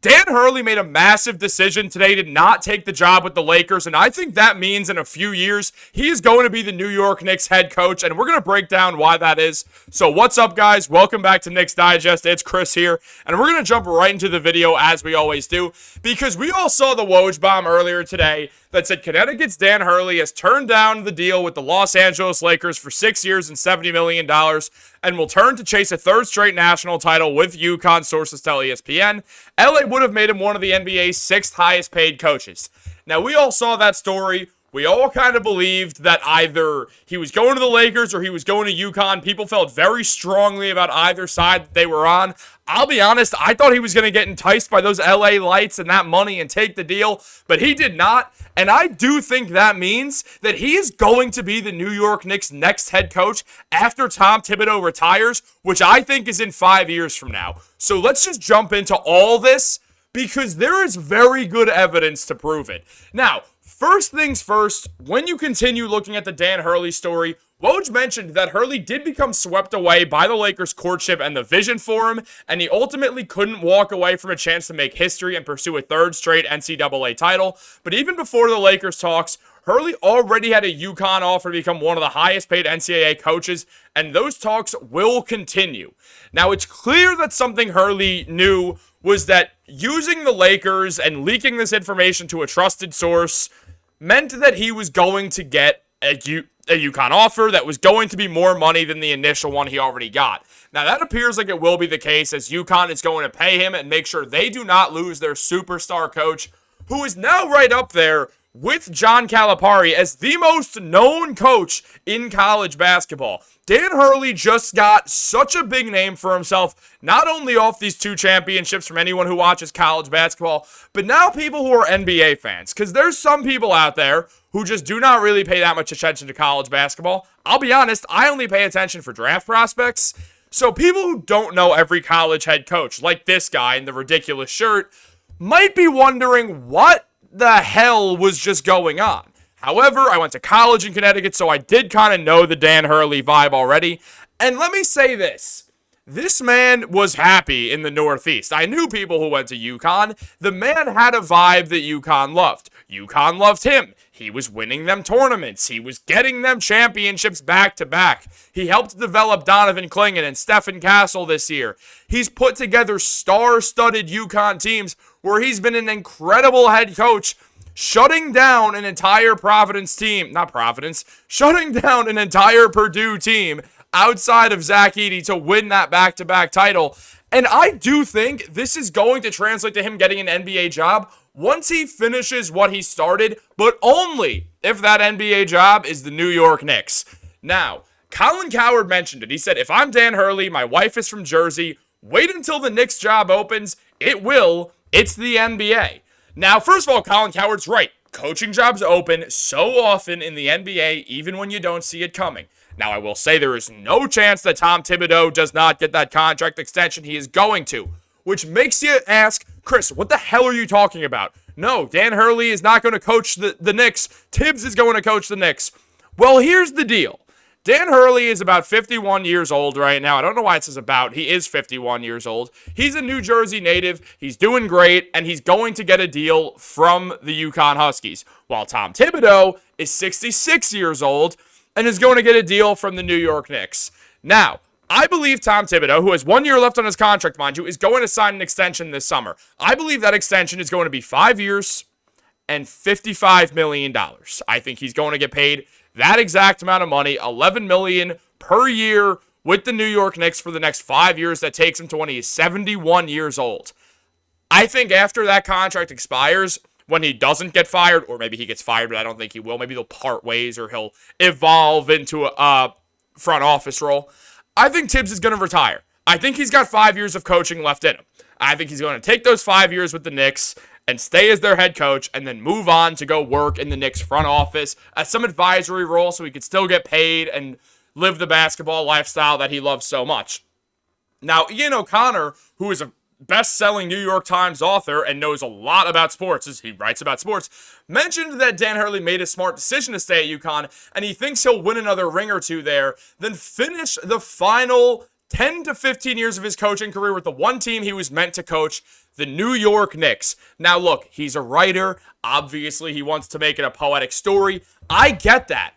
Dan Hurley made a massive decision today to not take the job with the Lakers, and I think that means in a few years, he is going to be the New York Knicks head coach, and we're going to break down why that is. So what's up, guys? Welcome back to Knicks Digest. It's Chris here, and we're going to jump right into the video as we always do, because we all saw the Woj bomb earlier today that said Connecticut's Dan Hurley has turned down the deal with the Los Angeles Lakers for 6 years and $70 million and will turn to chase a third straight national title with UConn, sources tell ESPN. LA would have made him one of the NBA's sixth highest paid coaches. Now, we all saw that story. We all kind of believed that either he was going to the Lakers or he was going to UConn. People felt very strongly about either side that they were on. I'll be honest, I thought he was going to get enticed by those LA lights and that money and take the deal, but he did not. And I do think that means that he is going to be the New York Knicks' next head coach after Tom Thibodeau retires, which I think is in 5 years from now. So let's just jump into all this because there is very good evidence to prove it. Now, first things first, when you continue looking at the Dan Hurley story, Woj mentioned that Hurley did become swept away by the Lakers' courtship and the vision for him, and he ultimately couldn't walk away from a chance to make history and pursue a third straight NCAA title. But even before the Lakers talks, Hurley already had a UConn offer to become one of the highest paid NCAA coaches, and those talks will continue. Now, it's clear that something Hurley knew was that using the Lakers and leaking this information to a trusted source meant that he was going to get a UConn offer that was going to be more money than the initial one he already got. Now, that appears like it will be the case as UConn is going to pay him and make sure they do not lose their superstar coach, who is now right up there with John Calipari as the most known coach in college basketball. Dan Hurley just got such a big name for himself, not only off these 2 championships from anyone who watches college basketball, but now people who are NBA fans. Because there's some people out there who just do not really pay that much attention to college basketball. I'll be honest, I only pay attention for draft prospects. So people who don't know every college head coach, like this guy in the ridiculous shirt, might be wondering what the hell was just going on. However, I went to college in Connecticut, so I did kind of know the Dan Hurley vibe already. And let me say this. This man was happy in the Northeast. I knew people who went to UConn. The man had a vibe that UConn loved. UConn loved him. He was winning them tournaments. He was getting them championships back to back. He helped develop Donovan Clingan and Stephen Castle this year. He's put together star-studded UConn teams where he's been an incredible head coach, shutting down an entire shutting down an entire Purdue team outside of Zach Edey to win that back-to-back title. And I do think this is going to translate to him getting an NBA job once he finishes what he started, but only if that NBA job is the New York Knicks. Now, Colin Cowherd mentioned it. He said, if I'm Dan Hurley, my wife is from Jersey, wait until the Knicks job opens. It will. It's the NBA. Now, first of all, Colin Cowherd's right. Coaching jobs open so often in the NBA, even when you don't see it coming. Now, I will say there is no chance that Tom Thibodeau does not get that contract extension. He is going to, which makes you ask, Chris, what the hell are you talking about? No, Dan Hurley is not going to coach the Knicks. Tibbs is going to coach the Knicks. Well, here's the deal. Dan Hurley is about 51 years old right now. I don't know why it says about. He is 51 years old. He's a New Jersey native. He's doing great, and he's going to get a deal from the UConn Huskies. While Tom Thibodeau is 66 years old and is going to get a deal from the New York Knicks. Now, I believe Tom Thibodeau, who has 1 year left on his contract, mind you, is going to sign an extension this summer. I believe that extension is going to be 5 years and $55 million. I think he's going to get paid that exact amount of money, $11 million per year with the New York Knicks for the next 5 years. That takes him to when he is 71 years old. I think after that contract expires, when he doesn't get fired, or maybe he gets fired, but I don't think he will. Maybe they'll part ways or he'll evolve into a front office role. I think Tibbs is going to retire. I think he's got 5 years of coaching left in him. I think he's going to take those 5 years with the Knicks and stay as their head coach and then move on to go work in the Knicks front office as some advisory role so he could still get paid and live the basketball lifestyle that he loves so much. Now, Ian O'Connor, who is a best-selling New York Times author and knows a lot about sports, as he writes about sports, mentioned that Dan Hurley made a smart decision to stay at UConn, and he thinks he'll win another ring or two there, then finish the final 10 to 15 years of his coaching career with the one team he was meant to coach, the New York Knicks. Now, look, he's a writer. Obviously, he wants to make it a poetic story. I get that.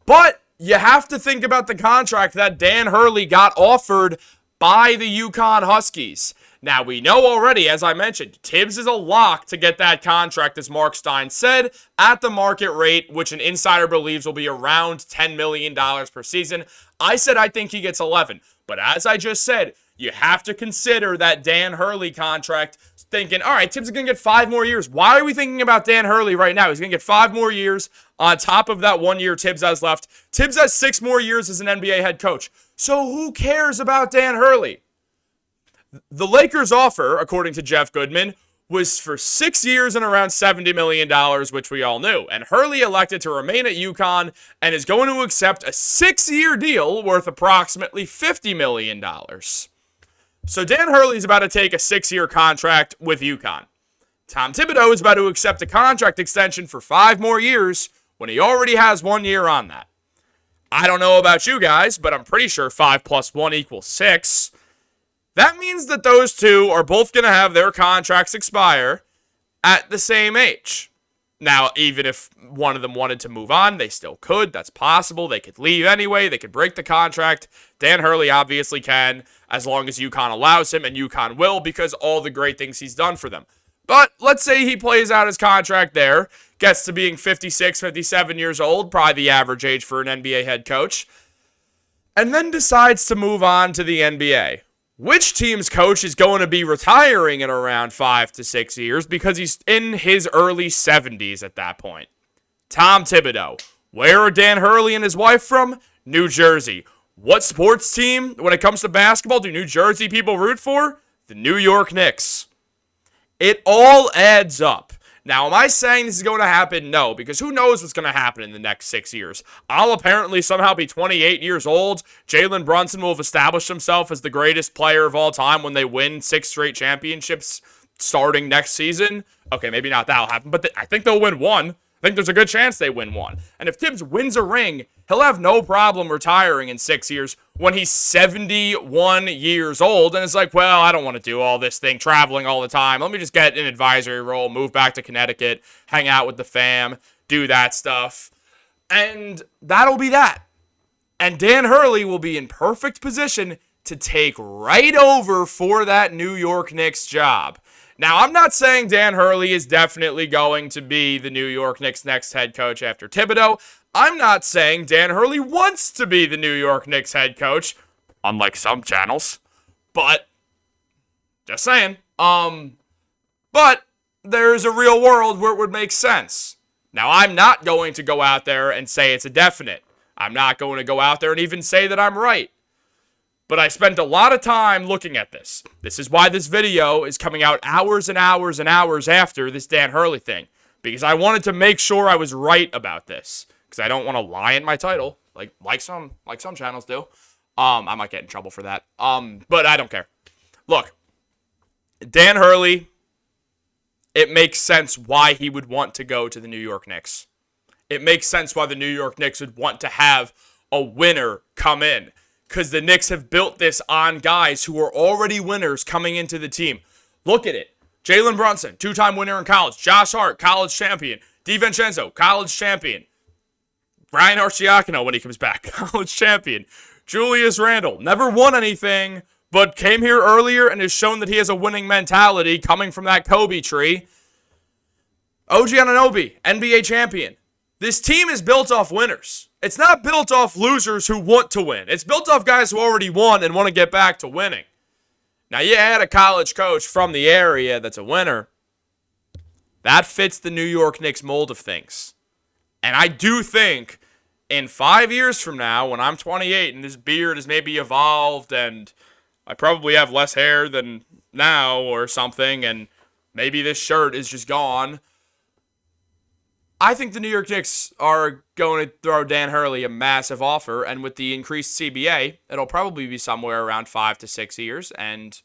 But you have to think about the contract that Dan Hurley got offered by the UConn Huskies. Now, we know already, as I mentioned, Tibbs is a lock to get that contract, as Mark Stein said, at the market rate, which an insider believes will be around $10 million per season. I said I think he gets 11. But as I just said, you have to consider that Dan Hurley contract, thinking, all right, Tibbs is going to get 5 more years. Why are we thinking about Dan Hurley right now? He's going to get 5 more years on top of that 1 year Tibbs has left. Tibbs has 6 more years as an NBA head coach. So who cares about Dan Hurley? The Lakers' offer, according to Jeff Goodman, was for 6 years and around $70 million, which we all knew. And Hurley elected to remain at UConn and is going to accept a 6-year deal worth approximately $50 million. So Dan Hurley is about to take a 6-year contract with UConn. Tom Thibodeau is about to accept a contract extension for 5 more years when he already has 1 year on that. I don't know about you guys, but I'm pretty sure 5 plus 1 equals 6. That means that those two are both going to have their contracts expire at the same age. Now, even if one of them wanted to move on, they still could. That's possible. They could leave anyway. They could break the contract. Dan Hurley obviously can, as long as UConn allows him, and UConn will because all the great things he's done for them. But let's say he plays out his contract there, gets to being 56, 57 years old, probably the average age for an NBA head coach, and then decides to move on to the NBA. Which team's coach is going to be retiring in around 5 to 6 years because he's in his early 70s at that point? Tom Thibodeau. Where are Dan Hurley and his wife from? New Jersey. What sports team, when it comes to basketball, do New Jersey people root for? The New York Knicks. It all adds up. Now, am I saying this is going to happen? No, because who knows what's going to happen in the next 6 years. I'll apparently somehow be 28 years old. Jalen Brunson will have established himself as the greatest player of all time when they win 6 straight championships starting next season. Okay, maybe not that'll happen, but I think they'll win 1. I think there's a good chance they win 1. And if Tibbs wins a ring, he'll have no problem retiring in 6 years when he's 71 years old. And it's like, well, I don't want to do all this thing, traveling all the time. Let me just get an advisory role, move back to Connecticut, hang out with the fam, do that stuff. And that'll be that. And Dan Hurley will be in perfect position to take right over for that New York Knicks job. Now, I'm not saying Dan Hurley is definitely going to be the New York Knicks' next head coach after Thibodeau. I'm not saying Dan Hurley wants to be the New York Knicks head coach, unlike some channels. But, just saying. But there's a real world where it would make sense. Now, I'm not going to go out there and say it's a definite. I'm not going to go out there and even say that I'm right. But I spent a lot of time looking at this. This is why this video is coming out hours and hours and hours after this Dan Hurley thing. Because I wanted to make sure I was right about this. Because I don't want to lie in my title, like some channels do. I might get in trouble for that. But I don't care. Look, Dan Hurley, it makes sense why he would want to go to the New York Knicks. It makes sense why the New York Knicks would want to have a winner come in. Because the Knicks have built this on guys who are already winners coming into the team. Look at it. Jalen Brunson, 2-time winner in college. Josh Hart, college champion. DiVincenzo, college champion. Ryan Arcidiacono, when he comes back, college champion. Julius Randle, never won anything, but came here earlier and has shown that he has a winning mentality coming from that Kobe tree. OG Anunoby, NBA champion. This team is built off winners. It's not built off losers who want to win. It's built off guys who already won and want to get back to winning. Now, you add a college coach from the area that's a winner. That fits the New York Knicks mold of things. And I do think in 5 years from now, when I'm 28 and this beard has maybe evolved and I probably have less hair than now or something, and maybe this shirt is just gone, I think the New York Knicks are going to throw Dan Hurley a massive offer, and with the increased CBA, it'll probably be somewhere around 5 to 6 years, and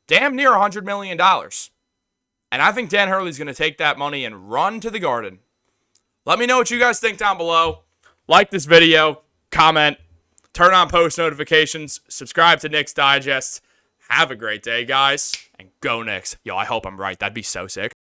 damn near $100 million. And I think Dan Hurley's going to take that money and run to the Garden. Let me know what you guys think down below. Like this video, comment, Turn on post notifications. Subscribe to Knicks Digest. Have a great day, guys. And go Knicks. Yo, I hope I'm right. That'd be so sick.